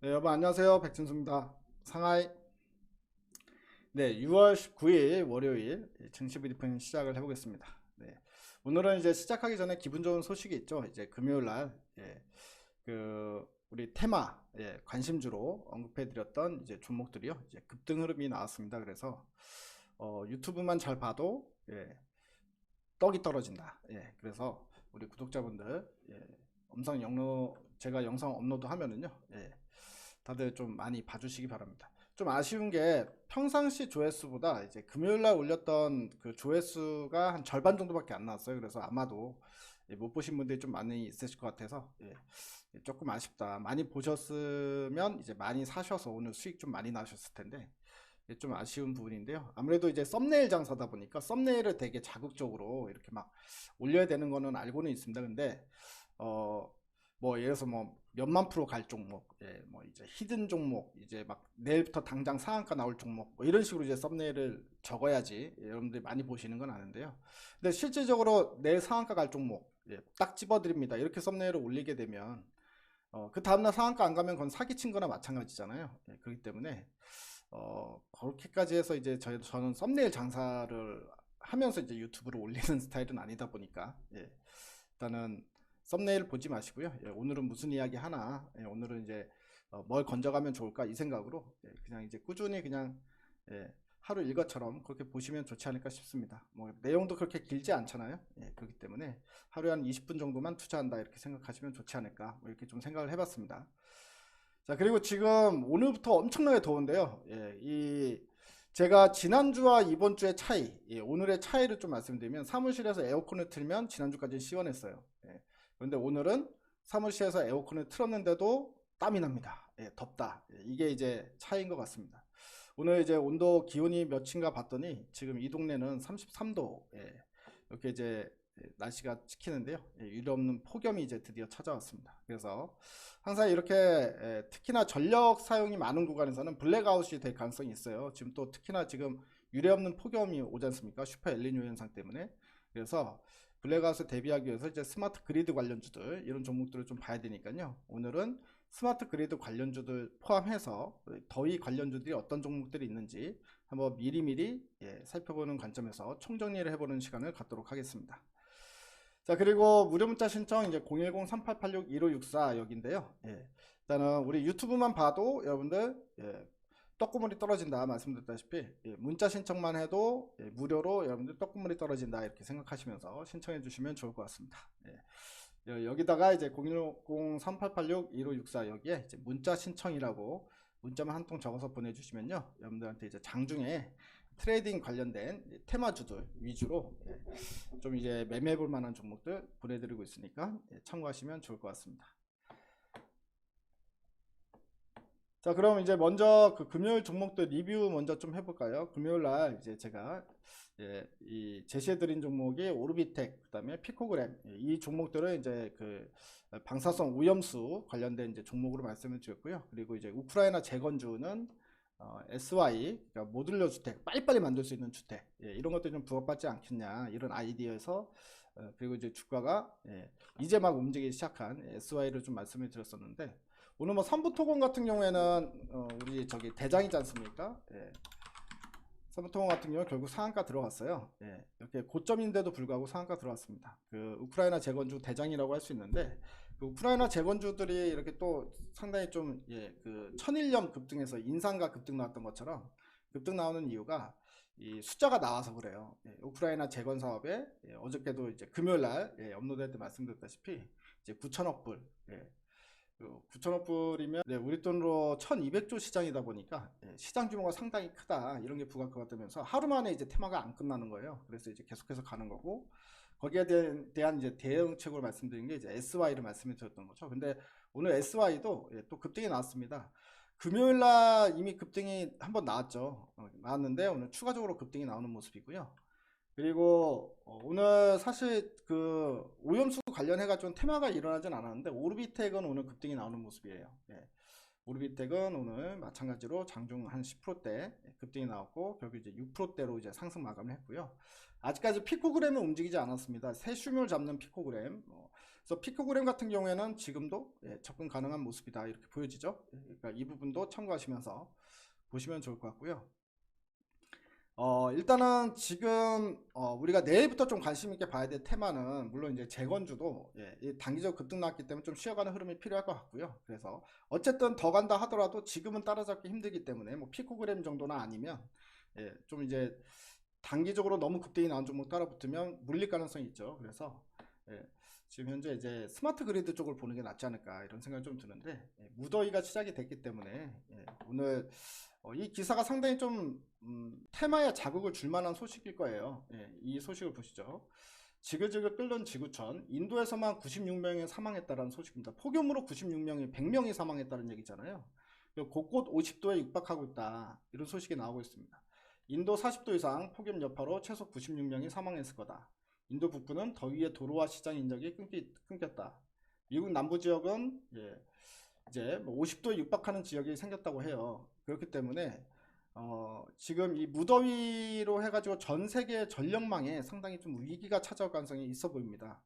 네, 여러분 안녕하세요. 백진수입니다. 상하이. 네, 6월 19일 월요일 증시 브리핑 시작을 해보겠습니다. 네, 오늘은 이제 시작하기 전에 기분 좋은 소식이 있죠. 이제 금요일 날, 우리 테마, 관심주로 언급해드렸던 이제 종목들이요. 이제 급등 흐름이 나왔습니다. 그래서, 유튜브만 잘 봐도, 떡이 떨어진다. 그래서 우리 구독자분들, 제가 영상 업로드 하면은요, 다들 좀 많이 봐주시기 바랍니다. 좀 아쉬운 게 평상시 조회수보다 이제 금요일날 올렸던 그 조회수가 한 절반 정도밖에 안 나왔어요. 그래서 아마도 못 보신 분들이 좀 많이 있으실 것 같아서 조금 아쉽다. 많이 보셨으면 이제 많이 사셔서 오늘 수익 좀 많이 나셨을 텐데 좀 아쉬운 부분인데요. 아무래도 이제 썸네일 장사다 보니까 썸네일을 되게 자극적으로 이렇게 막 올려야 되는 거는 알고는 있습니다. 근데 어 뭐 예를 들어서 뭐 몇만 프로 갈 종목, 뭐 이제 히든 종목, 이제 막 내일부터 당장 상한가 나올 종목, 뭐 이런 식으로 이제 썸네일을 적어야지 여러분들이 많이 보시는 건 아는데요. 근데 실질적으로 내일 상한가 갈 종목, 딱 집어드립니다. 이렇게 썸네일을 올리게 되면 그 다음날 상한가 안 가면 그건 사기친 거나 마찬가지잖아요. 그렇기 때문에 그렇게까지 해서 이제 저는 썸네일 장사를 하면서 이제 유튜브를 올리는 스타일은 아니다 보니까 일단은 썸네일 보지 마시고요. 오늘은 무슨 이야기 하나, 오늘은 이제 뭘 건져가면 좋을까 이 생각으로 그냥 이제 꾸준히 그냥 하루 일과처럼 그렇게 보시면 좋지 않을까 싶습니다. 뭐 내용도 그렇게 길지 않잖아요. 그렇기 때문에 하루에 한 20분 정도만 투자한다 이렇게 생각하시면 좋지 않을까 뭐 이렇게 좀 생각을 해봤습니다. 자, 그리고 지금 오늘부터 엄청나게 더운데요. 제가 지난주와 이번 주의 차이, 오늘의 차이를 좀 말씀드리면 사무실에서 에어컨을 틀면 지난주까지 시원했어요. 그런데 오늘은 사무실에서 에어컨을 틀었는데도 땀이 납니다. 덥다. 이게 이제 차이인 것 같습니다. 오늘 이제 온도 기온이 몇인가 봤더니 지금 이 동네는 33도 이렇게 이제 날씨가 찍히는데요. 유례없는 폭염이 이제 드디어 찾아왔습니다. 그래서 항상 이렇게 특히나 전력 사용이 많은 구간에서는 블랙아웃이 될 가능성이 있어요. 지금 또 특히나 지금 유례없는 폭염이 오지 않습니까? 슈퍼 엘니뇨 현상 때문에. 그래서 블랙아웃을 대비하기 위해서 이제 스마트 그리드 관련주들 이런 종목들을 좀 봐야 되니까요. 오늘은 스마트 그리드 관련주들 포함해서 더위 관련주들이 어떤 종목들이 있는지 한번 미리미리 살펴보는 관점에서 총정리를 해보는 시간을 갖도록 하겠습니다. 자, 그리고 무료 문자 신청 이제 010-3886-1564 여기인데요. 일단은 우리 유튜브만 봐도 여러분들 떡고물이 떨어진다 말씀드렸다시피 문자 신청만 해도 무료로 여러분들 떡고물이 떨어진다 이렇게 생각하시면서 신청해 주시면 좋을 것 같습니다. 여기다가 이제 010-3886-1564 여기에 이제 문자 신청이라고 문자만 한 통 적어서 보내주시면요 여러분들한테 이제 장중에 트레이딩 관련된 테마주들 위주로 좀 이제 매매해 볼 만한 종목들 보내드리고 있으니까 참고하시면 좋을 것 같습니다. 자, 그럼 이제 먼저 그 금요일 종목들 리뷰 먼저 좀 해볼까요? 금요일 날 이제 제가 이 제시해드린 종목이 오르비텍, 그다음에 피코그램 이 종목들은 이제 그 방사성 오염수 관련된 이제 종목으로 말씀을 드렸고요. 그리고 이제 우크라이나 재건주는 SY, 그러니까 모듈러 주택, 빨리빨리 만들 수 있는 주택, 이런 것들 좀 부각받지 않겠냐 이런 아이디어에서 그리고 이제 주가가 이제 막 움직이기 시작한 SY를 좀 말씀을 드렸었는데. 오늘 뭐 삼부토건 같은 경우에는 우리 저기 대장이지 않습니까? 삼부토건 같은 경우 결국 상한가 들어갔어요. 이렇게 고점인데도 불구하고 상한가 들어갔습니다. 그 우크라이나 재건주 대장이라고 할 수 있는데 그 우크라이나 재건주들이 이렇게 또 상당히 좀 그 천일염 급등해서 인상과 급등 나왔던 것처럼 급등 나오는 이유가 이 숫자가 나와서 그래요. 우크라이나 재건 사업에 어저께도 이제 금요일 날 업로드할 때 말씀드렸다시피 이제 9천억 불 9천억 불이면 우리 돈으로 1200조 시장이다 보니까 시장 규모가 상당히 크다 이런 게 부각가 되면서 하루 만에 이제 테마가 안 끝나는 거예요. 그래서 이제 계속해서 가는 거고 거기에 대한 이제 대응책으로 말씀드린 게 이제 SY를 말씀을 드렸던 거죠. 근데 오늘 SY도 또 급등이 나왔습니다. 금요일 날 이미 급등이 한번 나왔죠. 나왔는데 오늘 추가적으로 급등이 나오는 모습이고요. 그리고 오늘 사실 그 오염수 관련해가 좀 테마가 일어나진 않았는데 오르비텍은 오늘 급등이 나오는 모습이에요. 오르비텍은 오늘 마찬가지로 장중 한 10%대 급등이 나왔고 결국 이제 6%대로 이제 상승 마감을 했고요. 아직까지 피코그램은 움직이지 않았습니다. 세슘을 잡는 피코그램, 그래서 피코그램 같은 경우에는 지금도 접근 가능한 모습이다 이렇게 보여지죠. 그러니까 이 부분도 참고하시면서 보시면 좋을 것 같고요. 일단은 지금 우리가 내일부터 좀 관심 있게 봐야 될 테마는 물론 이제 재건주도 단기적 급등 나왔기 때문에 좀 쉬어가는 흐름이 필요할 것 같고요. 그래서 어쨌든 더 간다 하더라도 지금은 따라잡기 힘들기 때문에 뭐 피코그램 정도나 아니면 좀 이제 단기적으로 너무 급등이 나온 종목 따라 붙으면 물릴 가능성이 있죠. 그래서 지금 현재 이제 스마트 그리드 쪽을 보는 게 낫지 않을까 이런 생각이 좀 드는데 무더위가 시작이 됐기 때문에 오늘 이 기사가 상당히 좀 테마에 자극을 줄 만한 소식일 거예요. 이 소식을 보시죠. 지글지글 끓는 지구촌, 인도에서만 96명이 사망했다는 소식입니다. 폭염으로 96명이 100명이 사망했다는 얘기잖아요. 곳곳 50도에 육박하고 있다 이런 소식이 나오고 있습니다. 인도 40도 이상 폭염 여파로 최소 96명이 사망했을 거다. 인도 북부는 더위에 도로와 시장 인적이 끊겼다. 미국 남부 지역은 이제 50도에 육박하는 지역이 생겼다고 해요. 그렇기 때문에 지금 이 무더위로 해가지고 전 세계 전력망에 상당히 좀 위기가 찾아올 가능성이 있어 보입니다.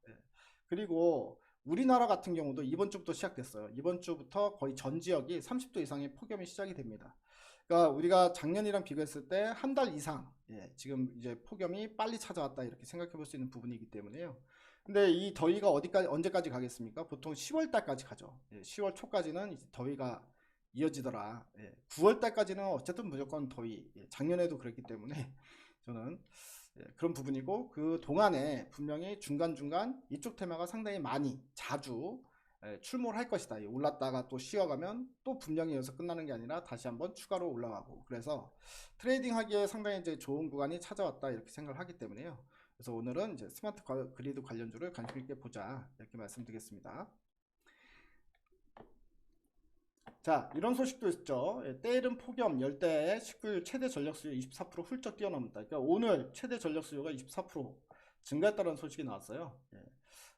그리고 우리나라 같은 경우도 이번 주부터 시작됐어요. 이번 주부터 거의 전 지역이 30도 이상의 폭염이 시작이 됩니다. 그러니까 우리가 작년이랑 비교했을 때 한 달 이상 지금 이제 폭염이 빨리 찾아왔다 이렇게 생각해 볼 수 있는 부분이기 때문에요. 근데 이 더위가 언제까지 가겠습니까? 보통 10월 달까지 가죠. 10월 초까지는 이제 더위가 이어지더라. 9월 달까지는 어쨌든 무조건 더위. 작년에도 그랬기 때문에 저는 그런 부분이고 그 동안에 분명히 중간중간 이쪽 테마가 상당히 많이 자주 출몰 할 것이다. 올랐다가 또 쉬어가면 또 분명히 여기서 끝나는 게 아니라 다시 한번 추가로 올라가고 그래서 트레이딩 하기에 상당히 이제 좋은 구간이 찾아왔다 이렇게 생각을 하기 때문에요. 그래서 오늘은 이제 스마트 그리드 관련주를 관심 있게 보자 이렇게 말씀드리겠습니다. 자, 이런 소식도 있죠. 때이른 폭염 열대에 19일 최대 전력 수요 24% 훌쩍 뛰어넘는다. 그러니까 오늘 최대 전력 수요가 24% 증가했다는 소식이 나왔어요.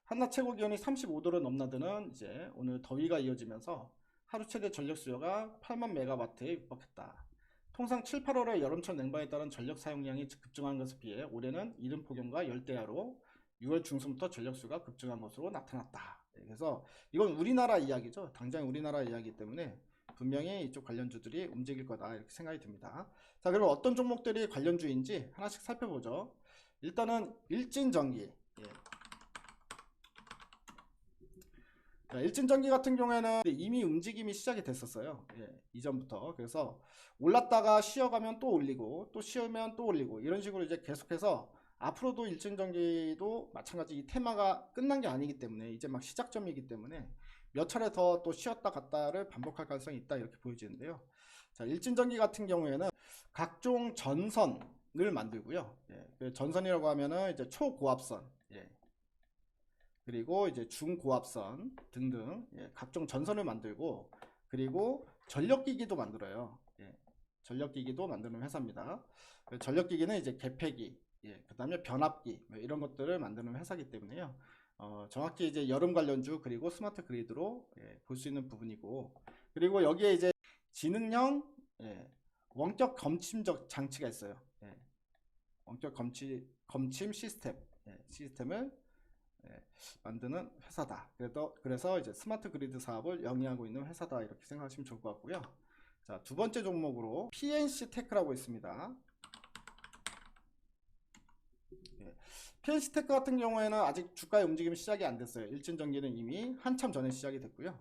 한낮 최고 기온이 35도를 넘나드는 이제 오늘 더위가 이어지면서 하루 최대 전력 수요가 8만 메가와트에 육박했다. 통상 7, 8월의 여름철 냉방에 따른 전력 사용량이 급증한 것에 비해 올해는 이른 폭염과 열대야로 6월 중순부터 전력 수요가 급증한 것으로 나타났다. 그래서 이건 우리나라 이야기죠. 당장 우리나라 이야기이기 때문에 분명히 이쪽 관련주들이 움직일 거다 이렇게 생각이 듭니다. 자, 그럼 어떤 종목들이 관련주인지 하나씩 살펴보죠. 일단은 일진전기. 일진전기 같은 경우에는 이미 움직임이 시작이 됐었어요. 이전부터. 그래서 올랐다가 쉬어가면 또 올리고 또 쉬면 또 올리고 이런 식으로 이제 계속해서 앞으로도 일진전기도 마찬가지 이 테마가 끝난 게 아니기 때문에 이제 막 시작점이기 때문에 몇 차례 더 또 쉬었다 갔다를 반복할 가능성이 있다 이렇게 보여지는데요. 자, 일진전기 같은 경우에는 각종 전선을 만들고요. 전선이라고 하면은 이제 초고압선, 그리고 이제 중고압선 등등 각종 전선을 만들고 그리고 전력기기도 만들어요. 전력기기도 만드는 회사입니다. 전력기기는 이제 개폐기, 그 다음에 변압기 이런 것들을 만드는 회사이기 때문에요. 정확히 이제 여름 관련주 그리고 스마트 그리드로 볼 수 있는 부분이고 그리고 여기에 이제 지능형 원격 검침적 장치가 있어요. 원격 검침 시스템을 만드는 회사다. 그래서 이제 스마트 그리드 사업을 영위하고 있는 회사다 이렇게 생각하시면 좋을 것 같고요. 자, 두 번째 종목으로 PNC 테크라고 있습니다. PNC 테크 같은 경우에는 아직 주가의 움직임이 시작이 안 됐어요. 일진전기는 이미 한참 전에 시작이 됐고요.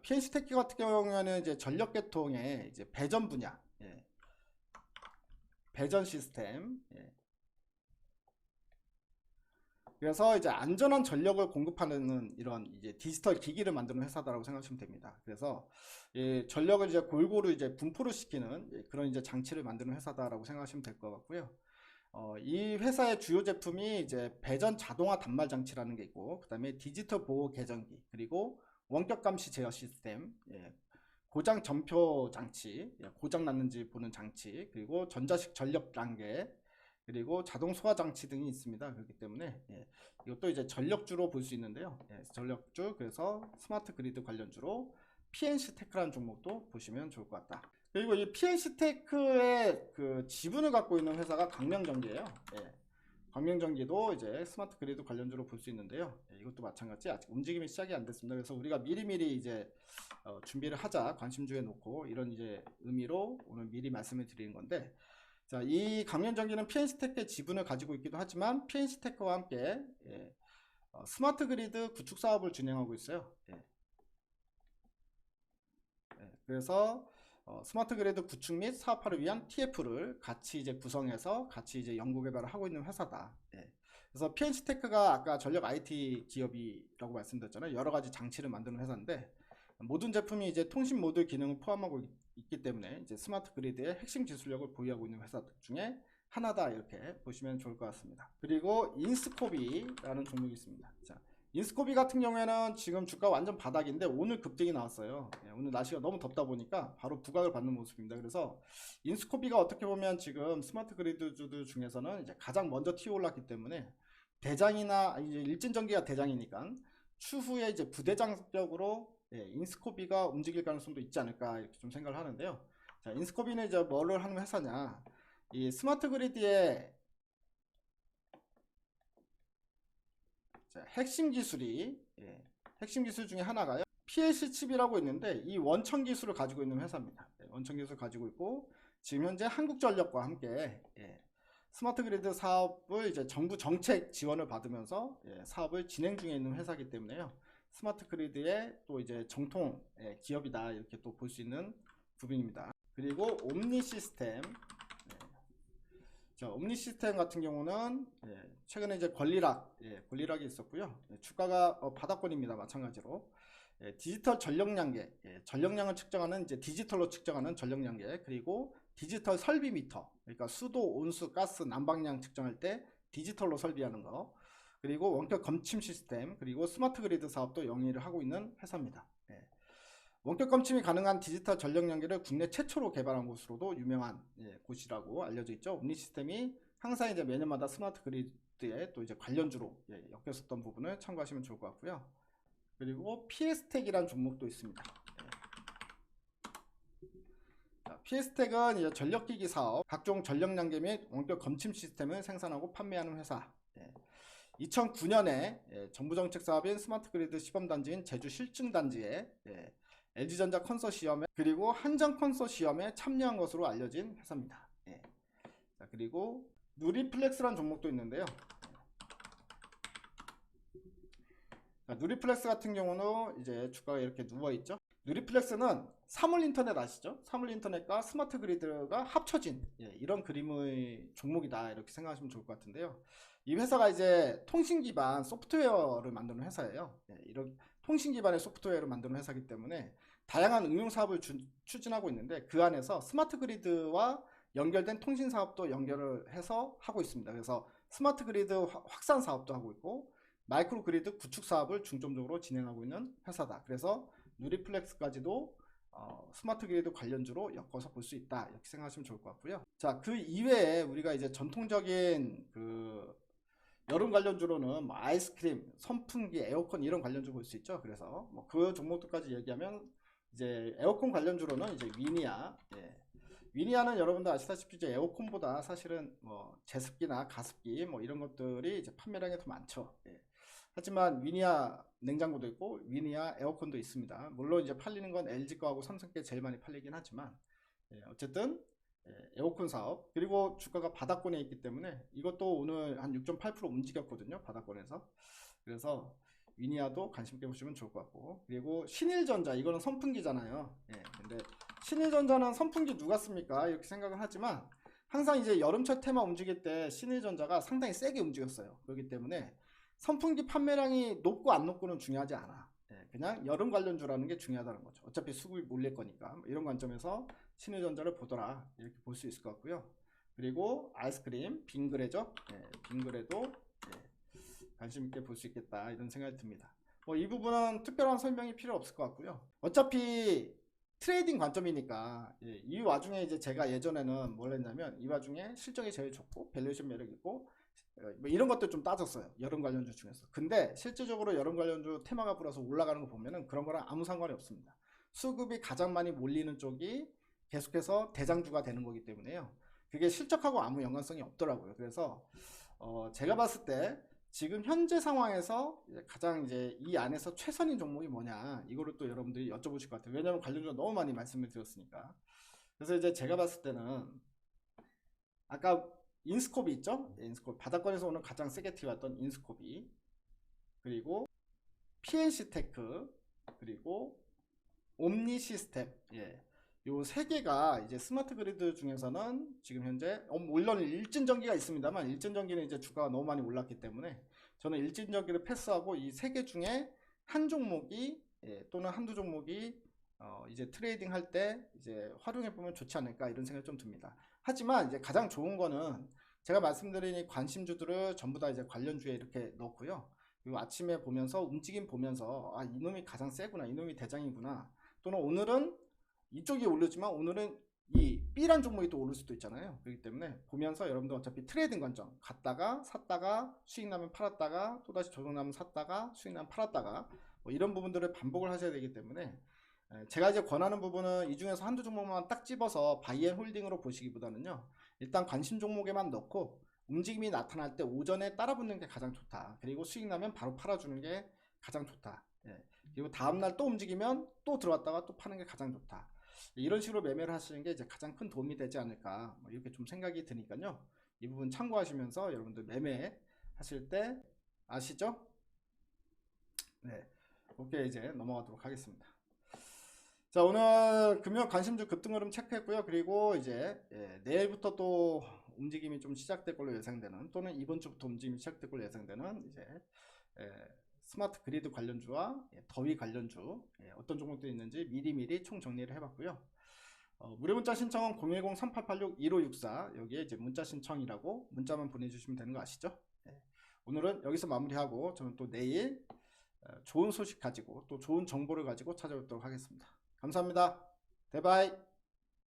PNC 테크 같은 경우에는 이제 전력계통의 이제 배전 분야, 배전 시스템, 그래서 이제 안전한 전력을 공급하는 이런 이제 디지털 기기를 만드는 회사다라고 생각하시면 됩니다. 그래서 전력을 이제 골고루 이제 분포를 시키는 그런 이제 장치를 만드는 회사다라고 생각하시면 될 것 같고요. 이 회사의 주요 제품이 이제 배전 자동화 단말 장치라는 게 있고, 그 다음에 디지털 보호 계전기, 그리고 원격 감시 제어 시스템, 고장 전표 장치, 고장 났는지 보는 장치, 그리고 전자식 전력 단계, 그리고 자동 소화 장치 등이 있습니다. 그렇기 때문에 이것도 이제 전력주로 볼 수 있는데요. 전력주, 그래서 스마트 그리드 관련주로 PNC 테크라는 종목도 보시면 좋을 것 같다. 그리고 이 PNC 테크의 그 지분을 갖고 있는 회사가 강명전기예요. 광명전기도 이제 스마트 그리드 관련주로 볼 수 있는데요. 이것도 마찬가지 아직 움직임이 시작이 안 됐습니다. 그래서 우리가 미리미리 이제 준비를 하자, 관심주에 놓고, 이런 이제 의미로 오늘 미리 말씀을 드리는 건데, 자, 이 광명전기는 PNC테크의 지분을 가지고 있기도 하지만 PNC테크와 함께 스마트 그리드 구축 사업을 진행하고 있어요. 그래서 스마트 그리드 구축 및 사업화를 위한 TF를 같이 이제 구성해서 같이 이제 연구 개발을 하고 있는 회사다. 그래서 PNC테크가 아까 전력 IT 기업이라고 말씀드렸잖아요. 여러 가지 장치를 만드는 회사인데, 모든 제품이 이제 통신 모듈 기능을 포함하고 있기 때문에 이제 스마트 그리드의 핵심 기술력을 보유하고 있는 회사 중에 하나다, 이렇게 보시면 좋을 것 같습니다. 그리고 인스코비라는 종목이 있습니다. 자, 인스코비 같은 경우에는 지금 주가 완전 바닥인데 오늘 급등이 나왔어요. 오늘 날씨가 너무 덥다 보니까 바로 부각을 받는 모습입니다. 그래서 인스코비가 어떻게 보면 지금 스마트 그리드주들 중에서는 이제 가장 먼저 튀어 올랐기 때문에 대장이나 이제 일진전기가 대장이니까 추후에 이제 부대장적으로 인스코비가 움직일 가능성도 있지 않을까, 이렇게 좀 생각을 하는데요. 자, 인스코비는 이제 뭐를 하는 회사냐, 이 스마트 그리드의 핵심 기술이 핵심 기술 중에 하나가요, PLC 칩이라고 있는데 이 원천 기술을 가지고 있는 회사입니다. 원천 기술을 가지고 있고 지금 현재 한국전력과 함께 스마트 그리드 사업을 이제 정부 정책 지원을 받으면서 사업을 진행 중에 있는 회사이기 때문에요. 스마트 그리드의 또 이제 정통 기업이다, 이렇게 또 볼 수 있는 부분입니다. 그리고 옴니 시스템. 자, 옴니 시스템 같은 경우는 최근에 이제 권리락이 있었고요. 주가가 바닥권입니다. 마찬가지로 디지털 전력량계, 전력량을 측정하는 이제 디지털로 측정하는 전력량계, 그리고 디지털 설비 미터, 그러니까 수도, 온수, 가스, 난방량 측정할 때 디지털로 설비하는 거, 그리고 원격 검침 시스템, 그리고 스마트 그리드 사업도 영위를 하고 있는 회사입니다. 원격 검침이 가능한 디지털 전력량계를 국내 최초로 개발한 곳으로도 유명한 곳이라고 알려져 있죠. 옴니 시스템이 항상 이제 매년마다 스마트 그리드에 또 이제 관련주로 엮였었던 부분을 참고하시면 좋을 것 같고요. 그리고 PS텍이라는 종목도 있습니다. PS텍은 이제 전력기기 사업, 각종 전력량계 및 원격 검침 시스템을 생산하고 판매하는 회사. 2009년에 정부정책 사업인 스마트 그리드 시범단지인 제주 실증단지에 LG전자 컨소시엄에, 그리고 한정 컨소시엄에 참여한 것으로 알려진 회사입니다. 자, 그리고 누리플렉스라는 종목도 있는데요. 자, 누리플렉스 같은 경우는 이제 주가가 이렇게 누워있죠. 누리플렉스는 사물인터넷 아시죠? 사물인터넷과 스마트 그리드가 합쳐진 이런 그림의 종목이다, 이렇게 생각하시면 좋을 것 같은데요. 이 회사가 이제 통신 기반 소프트웨어를 만드는 회사예요. 이런 통신 기반의 소프트웨어를 만드는 회사이기 때문에 다양한 응용 사업을 추진하고 있는데, 그 안에서 스마트 그리드와 연결된 통신 사업도 연결을 해서 하고 있습니다. 그래서 스마트 그리드 확산 사업도 하고 있고 마이크로 그리드 구축 사업을 중점적으로 진행하고 있는 회사다. 그래서 누리플렉스까지도 스마트 그리드 관련주로 엮어서 볼 수 있다, 이렇게 생각하시면 좋을 것 같고요. 자, 그 이외에 우리가 이제 전통적인 그 여름 관련주로는 뭐 아이스크림, 선풍기, 에어컨 이런 관련주 볼 수 있죠. 그래서 뭐 그 종목들까지 얘기하면 이제 에어컨 관련주로는 이제 위니아. 위니아는 여러분들 아시다시피 이제 에어컨보다 사실은 뭐 제습기나 가습기 뭐 이런 것들이 이제 판매량이 더 많죠. 하지만 위니아 냉장고도 있고 위니아 에어컨도 있습니다. 물론 이제 팔리는 건 LG 거하고 삼성 게 제일 많이 팔리긴 하지만 어쨌든 에어컨 사업, 그리고 주가가 바닥권에 있기 때문에 이것도 오늘 한 6.8% 움직였거든요. 바닥권에서. 그래서 위니아도 관심 있게 보시면 좋을 것 같고, 그리고 신일전자, 이거는 선풍기잖아요. 근데 신일전자는 선풍기 누가 씁니까? 이렇게 생각을 하지만 항상 이제 여름철 테마 움직일 때 신일전자가 상당히 세게 움직였어요. 그렇기 때문에 선풍기 판매량이 높고 안 높고는 중요하지 않아. 그냥 여름 관련주라는 게 중요하다는 거죠. 어차피 수급이 몰릴 거니까. 이런 관점에서 신일전자를 보더라, 이렇게 볼 수 있을 것 같고요. 그리고 아이스크림, 빙그레죠. 빙그레도 관심 있게 볼 수 있겠다, 이런 생각이 듭니다. 뭐 이 부분은 특별한 설명이 필요 없을 것 같고요. 어차피 트레이딩 관점이니까 이 와중에 이제 제가 예전에는 뭘 했냐면, 이 와중에 실적이 제일 좋고 밸류에이션 매력 있고 뭐 이런 것들 좀 따졌어요, 여름 관련주 중에서. 근데 실질적으로 여름 관련주 테마가 불어서 올라가는 거 보면은 그런 거랑 아무 상관이 없습니다. 수급이 가장 많이 몰리는 쪽이 계속해서 대장주가 되는 거기 때문에요. 그게 실적하고 아무 연관성이 없더라고요. 그래서 제가 봤을 때 지금 현재 상황에서 가장 이제 이 안에서 최선인 종목이 뭐냐 이거를 또 여러분들이 여쭤보실 것 같아요. 왜냐면 관련주가 너무 많이 말씀을 드렸으니까. 그래서 이제 제가 봤을 때는 아까 인스코비 있죠? 인스코비 바닥권에서 오늘 가장 세게 튀어왔던 인스코비, 그리고 PNC 테크, 그리고 옴니 시스템, 예. 요 세 개가 이제 스마트 그리드 중에서는 지금 현재 물론 일진전기가 있습니다만 일진전기는 이제 주가가 너무 많이 올랐기 때문에 저는 일진전기를 패스하고 이 세 개 중에 한 종목이 또는 한두 종목이 이제 트레이딩 할 때 이제 활용해 보면 좋지 않을까 이런 생각이 좀 듭니다. 하지만 이제 가장 좋은 거는 제가 말씀드린 이 관심주들을 전부 다 이제 관련주에 이렇게 넣고요. 그리고 아침에 보면서 움직임 보면서 아 이놈이 가장 세구나, 이놈이 대장이구나, 또는 오늘은 이쪽이 오르지만 오늘은 이 B란 종목이 또 오를 수도 있잖아요. 그렇기 때문에 보면서 여러분들 어차피 트레이딩 관점, 갔다가 샀다가 수익 나면 팔았다가 또다시 조정 나면 샀다가 수익 나면 팔았다가 뭐 이런 부분들을 반복을 하셔야 되기 때문에 제가 이제 권하는 부분은 이 중에서 한두 종목만 딱 집어서 바이앤홀딩으로 보시기보다는요, 일단 관심 종목에만 넣고 움직임이 나타날 때 오전에 따라붙는 게 가장 좋다. 그리고 수익 나면 바로 팔아주는 게 가장 좋다. 그리고 다음날 또 움직이면 또 들어왔다가 또 파는 게 가장 좋다. 이런 식으로 매매를 하시는 게 이제 가장 큰 도움이 되지 않을까, 뭐 이렇게 좀 생각이 드니까요. 이 부분 참고하시면서 여러분들 매매 하실 때 아시죠? 네, 그렇게 이제 넘어가도록 하겠습니다. 자, 오늘 금융 관심주 급등 흐름 체크했고요. 그리고 이제 내일부터 또 움직임이 좀 시작될 걸로 예상되는, 또는 이번 주부터 움직임이 시작될 걸로 예상되는 이제 스마트 그리드 관련주와 더위 관련주 어떤 종목들이 있는지 미리미리 총 정리를 해봤고요. 무료 문자 신청은 010-3886-1564 여기에 이제 문자 신청이라고 문자만 보내주시면 되는 거 아시죠? 오늘은 여기서 마무리하고 저는 또 내일 좋은 소식 가지고 또 좋은 정보를 가지고 찾아뵙도록 하겠습니다. 감사합니다. 대바이.